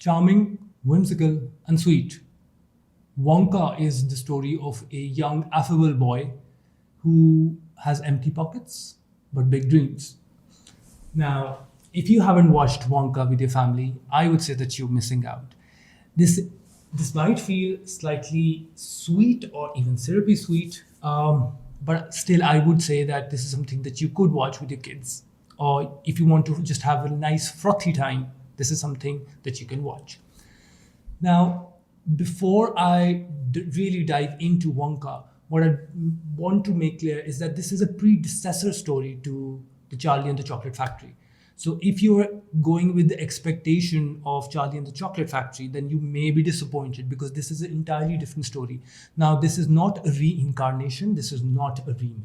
Charming, whimsical, and sweet. Wonka is the story of a young, affable boy who has empty pockets but big dreams. Now, if you haven't watched Wonka with your family, I would say that you're missing out. This this might feel slightly sweet or even syrupy sweet, but still, I would say that this is something that you could watch with your kids, or if you want to just have a nice frothy time, this is something that you can watch. Now, before I really dive into Wonka, what I want to make clear is that this is a predecessor story to the Charlie and the Chocolate Factory. So if you're going with the expectation of Charlie and the Chocolate Factory, then you may be disappointed because this is an entirely different story. Now, this is not a reincarnation, this is not a remake.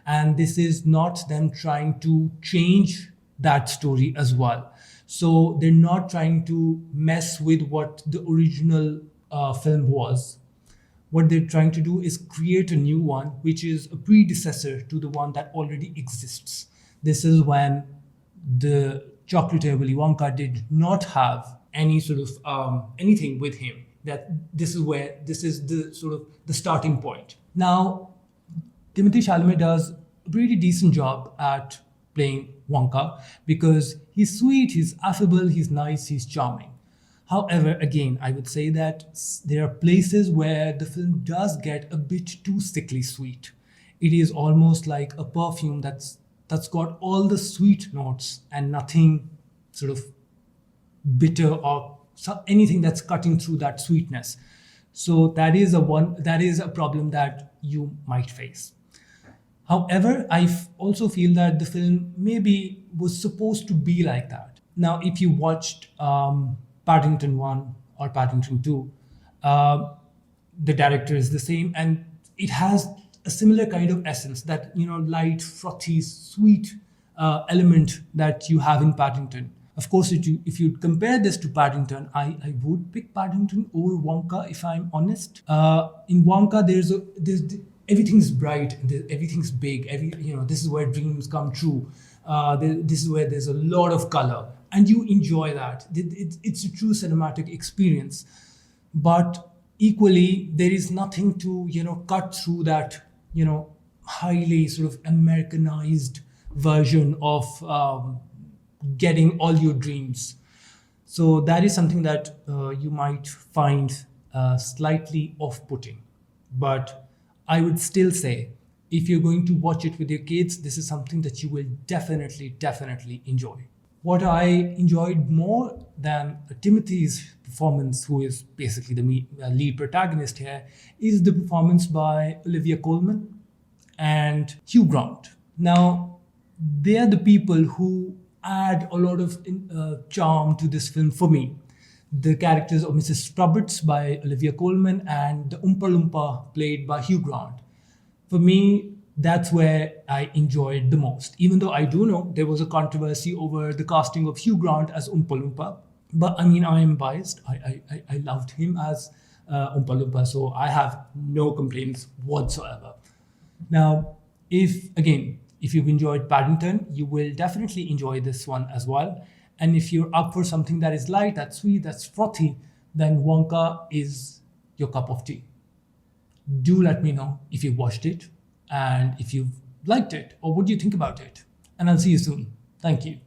And this is not them trying to change that story as well. So they're not trying to mess with what the original film was. What they're trying to do is create a new one, which is a predecessor to the one that already exists. This is when the chocolate Willy Wonka did not have any sort of anything with him. That this is the sort of the starting point. Now, Timothy Chalamet does a pretty decent job at playing Wonka because he's sweet, he's affable, he's nice, he's charming. However, again, I would say that there are places where the film does get a bit too sickly sweet. It is almost like a perfume that's got all the sweet notes and nothing sort of bitter or anything that's cutting through that sweetness. So that is a problem that you might face. However, also feel that the film maybe was supposed to be like that. Now, if you watched Paddington 1 or Paddington 2, the director is the same and it has a similar kind of essence, that light, frothy, sweet element that you have in Paddington. Of course, if you compare this to Paddington, I would pick Paddington over Wonka if I'm honest. In Wonka, there's everything's bright, everything's big. This is where dreams come true. This is where there's a lot of color, and you enjoy that. It's a true cinematic experience, but equally there is nothing to cut through that highly sort of Americanized version of getting all your dreams. So that is something that you might find slightly off-putting. But I would still say, if you're going to watch it with your kids, this is something that you will definitely enjoy. What I enjoyed more than Timothy's performance, who is basically the lead protagonist here, is the performance by Olivia Colman and Hugh Grant. Now, they are the people who add a lot of charm to this film for me. The characters of Mrs. Strubbits by Olivia Colman and the Oompa Loompa played by Hugh Grant. For me, that's where I enjoyed the most. Even though I do know there was a controversy over the casting of Hugh Grant as Oompa Loompa. But I mean, I am biased. I loved him as Oompa Loompa, so I have no complaints whatsoever. Now, if you've enjoyed Paddington, you will definitely enjoy this one as well. And if you're up for something that is light, that's sweet, that's frothy, then Wonka is your cup of tea. Do let me know if you've watched it and if you've liked it or what do you think about it. And I'll see you soon. Thank you.